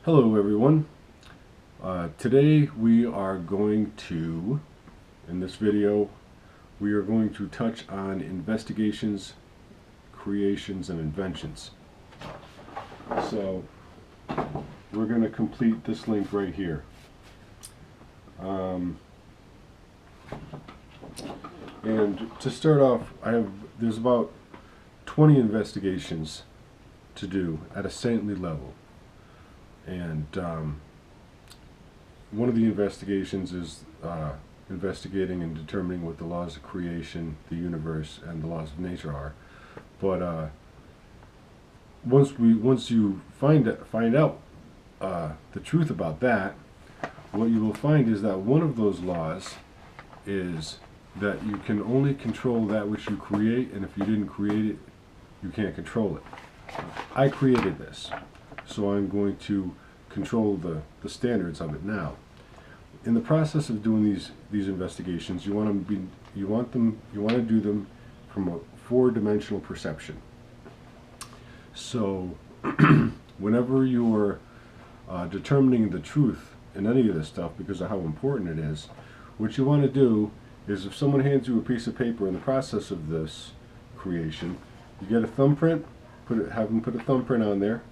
Hello everyone. Today we are going to, in this video, we are going to touch on investigations, creations, and inventions. So we're going to complete this link right here. And to start off, there's about 20 investigations to do at a saintly level. And one of the investigations is investigating and determining what the laws of creation, the universe, and the laws of nature are. But once you find out the truth about that, what you will find is that one of those laws is that you can only control that which you create, and if you didn't create it, you can't control it. I created this, so I'm going to control the standards of it now. In the process of doing these investigations, you want to do them from a four-dimensional perception. So whenever you're determining the truth in any of this stuff, because of how important it is, what you want to do is, if someone hands you a piece of paper in the process of this creation, you get a thumbprint, have them put a thumbprint on there,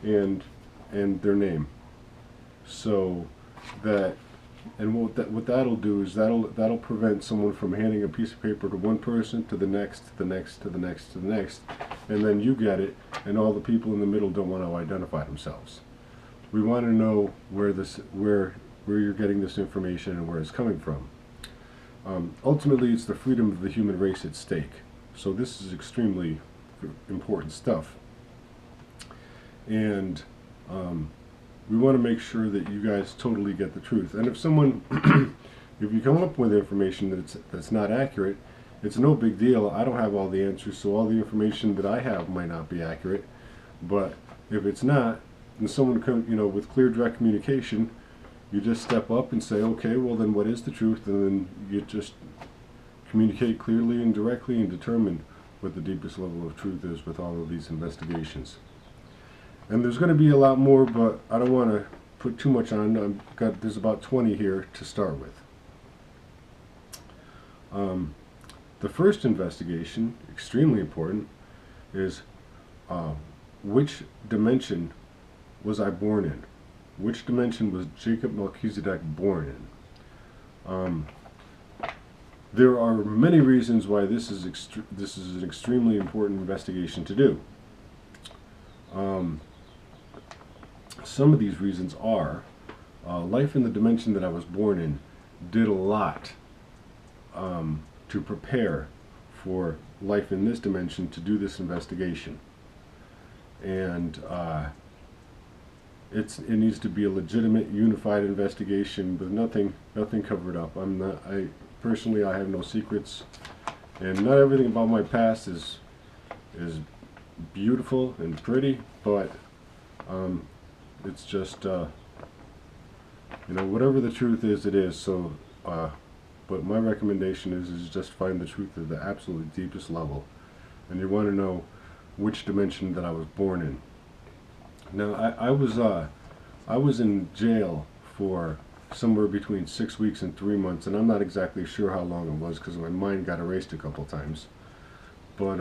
and their name. So that, and what that'll do is that'll prevent someone from handing a piece of paper to one person, to the next, to the next, to the next, to the next, and then you get it, and all the people in the middle don't want to identify themselves. We want to know where you're getting this information and where it's coming from. Ultimately, it's the freedom of the human race at stake. So this is extremely important stuff. And we want to make sure that you guys totally get the truth. And if someone, if you come up with information that's not accurate, it's no big deal. I don't have all the answers, so all the information that I have might not be accurate. But if it's not, and someone comes, with clear, direct communication, you just step up and say, okay, well then what is the truth? And then you just communicate clearly and directly and determine what the deepest level of truth is with all of these investigations. And there's going to be a lot more, but I don't want to put too much on. There's about 20 here to start with. The first investigation, extremely important, is which dimension was I born in? Which dimension was Jacob Melchizedek born in? There are many reasons why this is an extremely important investigation to do. Some of these reasons are life in the dimension that I was born in did a lot to prepare for life in this dimension to do this investigation. And it needs to be a legitimate, unified investigation with nothing covered up. Personally, I have no secrets, and not everything about my past is beautiful and pretty, but it's just whatever the truth is, it is. So but my recommendation is just find the truth at the absolute deepest level, and you want to know which dimension that I was born in. Now I was in jail for somewhere between 6 weeks and 3 months, and I'm not exactly sure how long it was because my mind got erased a couple times. But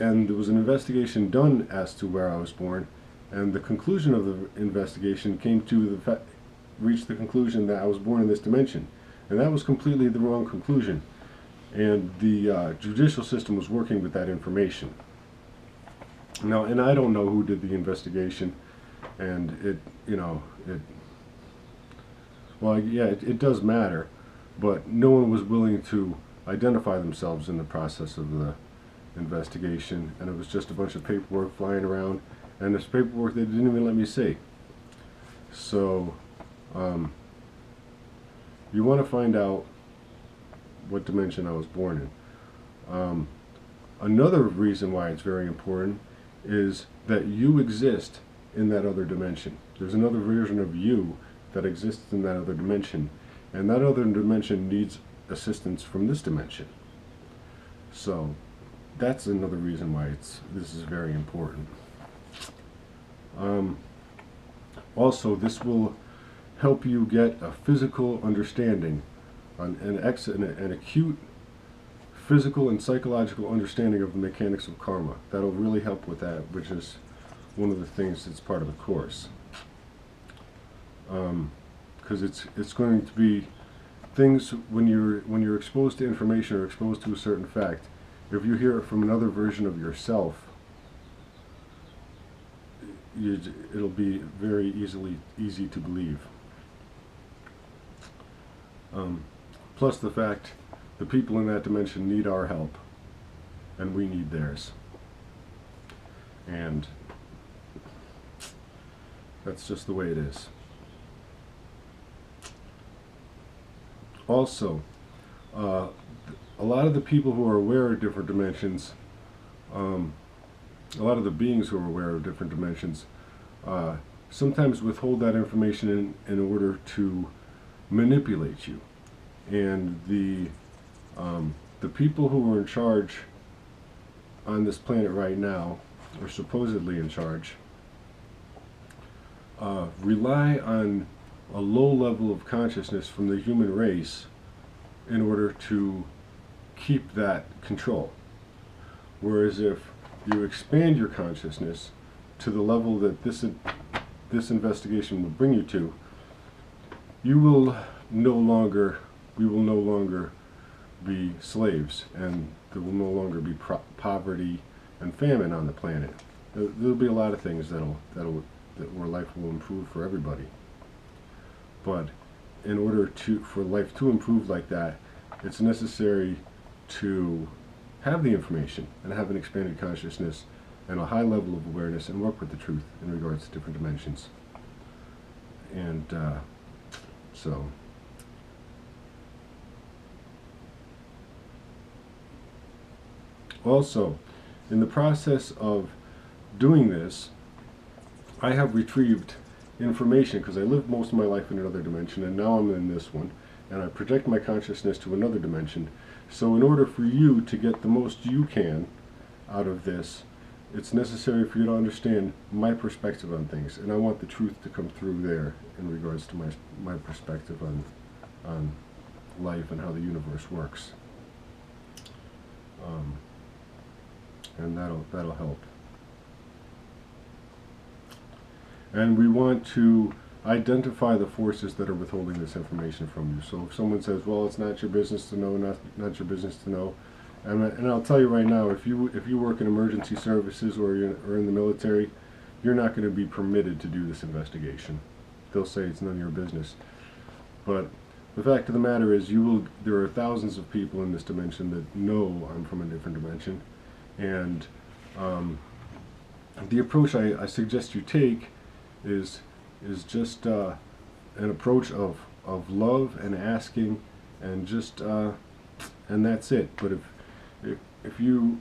and there was an investigation done as to where I was born, and the conclusion of the investigation reached the conclusion that I was born in this dimension, and that was completely the wrong conclusion. And the judicial system was working with that information. Now, and I don't know who did the investigation, and it does matter, but no one was willing to identify themselves in the process of the investigation, and it was just a bunch of paperwork flying around, and this paperwork they didn't even let me see. So you want to find out what dimension I was born in. Another reason why it's very important is that you exist in that other dimension. There's another version of you that exists in that other dimension, and that other dimension needs assistance from this dimension. So that's another reason why this is very important. Also, this will help you get a physical understanding, an acute physical and psychological understanding of the mechanics of karma. That'll really help with that, which is one of the things that's part of the course. Because it's going to be things when you're exposed to information or exposed to a certain fact. If you hear it from another version of yourself, it'll be very easy to believe. Plus the fact the people in that dimension need our help, and we need theirs. And that's just the way it is. Also, a lot of the people who are aware of different dimensions, a lot of the beings who are aware of different dimensions, sometimes withhold that information in order to manipulate you. And the people who are in charge on this planet right now, or supposedly in charge, rely on a low level of consciousness from the human race in order to keep that control. Whereas if you expand your consciousness to the level that this investigation will bring you to, we will no longer be slaves, and there will no longer be poverty and famine on the planet. There'll be a lot of things where life will improve for everybody. But in order for life to improve like that, it's necessary to have the information and have an expanded consciousness and a high level of awareness and work with the truth in regards to different dimensions. And so also, in the process of doing this, I have retrieved information, because I lived most of my life in another dimension, and now I'm in this one, and I project my consciousness to another dimension. So in order for you to get the most you can out of this, it's necessary for you to understand my perspective on things, and I want the truth to come through there in regards to my perspective on life and how the universe works. And that'll help. And we want to identify the forces that are withholding this information from you. So if someone says, well, it's not your business to know, not your business to know, and I'll tell you right now, if you work in emergency services or in the military, you're not going to be permitted to do this investigation. They'll say it's none of your business. But the fact of the matter is, there are thousands of people in this dimension that know I'm from a different dimension, and the approach I suggest you take is just an approach of love and asking, and just and that's it. But if you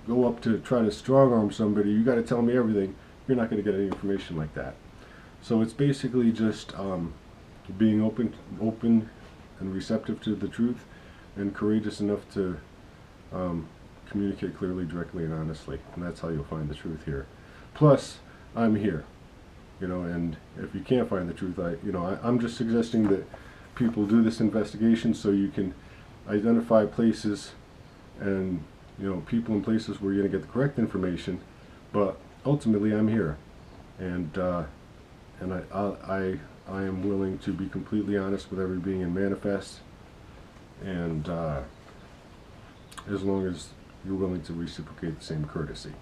go up to try to strong arm somebody, you got to tell me everything, you're not going to get any information like that. So it's basically just being open and receptive to the truth, and courageous enough to communicate clearly, directly, and honestly, and that's how you'll find the truth here. Plus, I'm here. And if you can't find the truth, I'm just suggesting that people do this investigation so you can identify places and people in places where you're going to get the correct information. But ultimately, I'm here, and I am willing to be completely honest with every being and manifest, and as long as you're willing to reciprocate the same courtesy.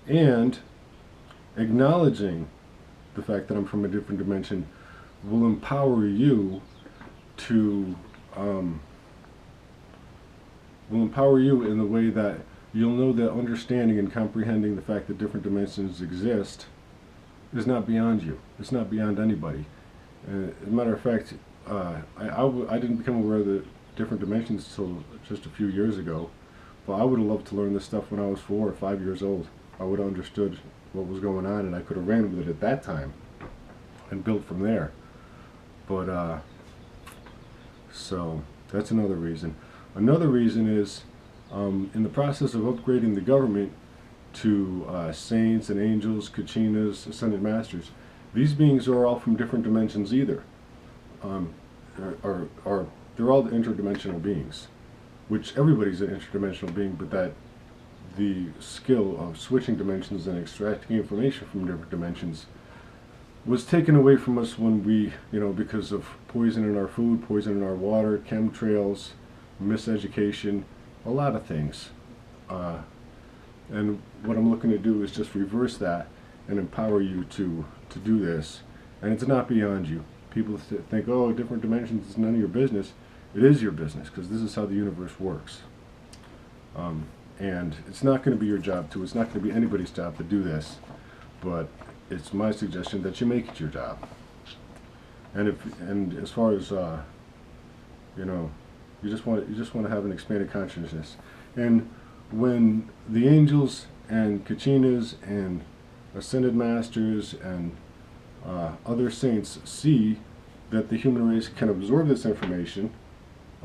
And acknowledging the fact that I'm from a different dimension will empower you to in the way that you'll know that understanding and comprehending the fact that different dimensions exist is not beyond you. It's not beyond anybody. As a matter of fact, I didn't become aware of the different dimensions until just a few years ago. But I would have loved to learn this stuff when I was 4 or 5 years old. I would have understood what was going on, and I could have ran with it at that time and built from there. But So that's another reason. Another reason is in the process of upgrading the government to saints and angels, kachinas, ascended masters, these beings are all from different dimensions either. They're all interdimensional beings, which everybody's an interdimensional being, but that the skill of switching dimensions and extracting information from different dimensions was taken away from us when we, because of poison in our food, poison in our water, chemtrails, miseducation, a lot of things. And what I'm looking to do is just reverse that and empower you to do this. And it's not beyond you. People think, oh, different dimensions is none of your business. It is your business, because this is how the universe works. And it's not going to be your job to, it's not going to be anybody's job to do this, but it's my suggestion that you make it your job. And as far as you just want to have an expanded consciousness. And when the angels and kachinas and ascended masters and other saints see that the human race can absorb this information,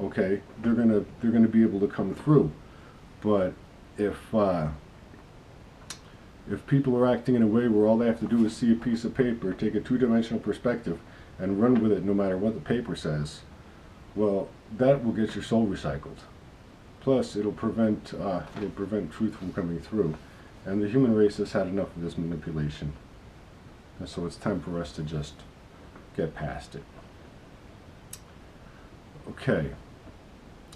okay, they're gonna be able to come through. But if people are acting in a way where all they have to do is see a piece of paper, take a two-dimensional perspective, and run with it no matter what the paper says, well, that will get your soul recycled. Plus, it'll prevent truth from coming through. And the human race has had enough of this manipulation. And so it's time for us to just get past it. Okay.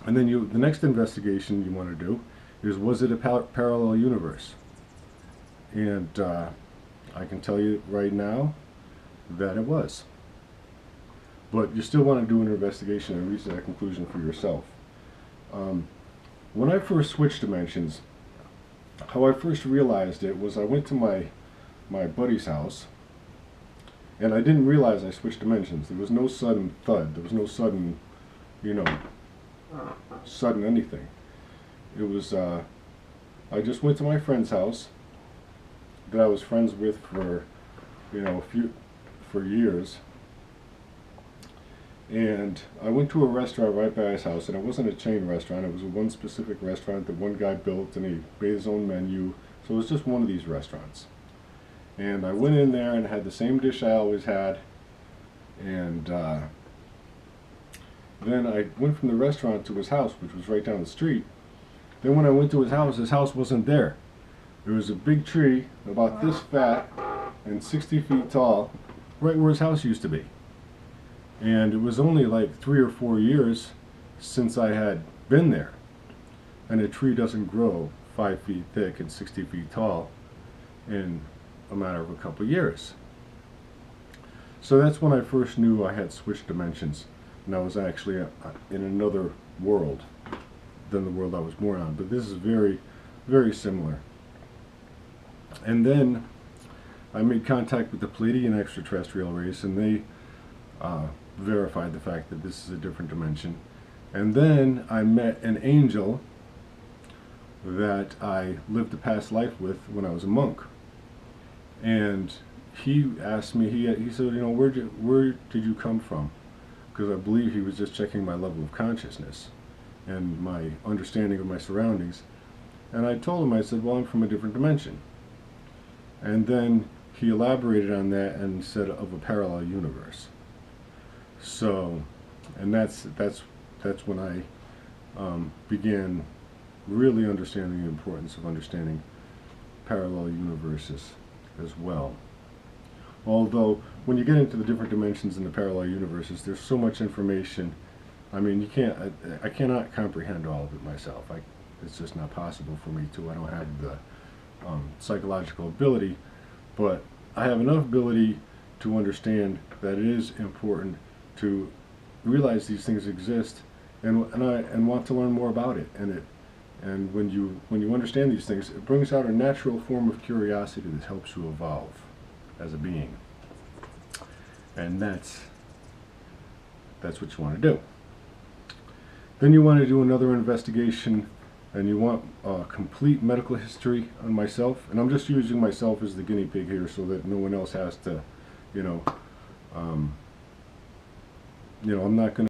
And then the next investigation you want to do is, was it a parallel universe? And I can tell you right now that it was. But you still want to do an investigation and reach that conclusion for yourself. When I first switched dimensions, how I first realized it was I went to my buddy's house, and I didn't realize I switched dimensions. There was no sudden thud. There was no sudden, sudden anything. It was, I just went to my friend's house that I was friends with for, for years. And I went to a restaurant right by his house, and it wasn't a chain restaurant. It was one specific restaurant that one guy built, and he made his own menu. So it was just one of these restaurants. And I went in there and had the same dish I always had. And then I went from the restaurant to his house, which was right down the street. Then when I went to his house wasn't there. There was a big tree about this fat and 60 feet tall, right where his house used to be. And it was only like 3 or 4 years since I had been there. And a tree doesn't grow 5 feet thick and 60 feet tall in a matter of a couple of years. So that's when I first knew I had switched dimensions, and I was actually in another world than the world I was born on. But this is very, very similar. And then I made contact with the Pleiadian extraterrestrial race, and they verified the fact that this is a different dimension. And then I met an angel that I lived a past life with when I was a monk. And he asked me, he said, where did you come from? Because I believe he was just checking my level of consciousness and my understanding of my surroundings. And I told him, I said, well, I'm from a different dimension. And then he elaborated on that and said of a parallel universe. So, and that's when I began really understanding the importance of understanding parallel universes as well. Although, when you get into the different dimensions in the parallel universes, there's so much information. I mean, I cannot comprehend all of it myself. It's just not possible for me to. I don't have the psychological ability, but I have enough ability to understand that it is important to realize these things exist and want to learn more about it. And when you understand these things, it brings out a natural form of curiosity that helps you evolve as a being. And that's what you want to do. Then you want to do another investigation, and you want a complete medical history on myself. And I'm just using myself as the guinea pig here so that no one else has to, I'm not going to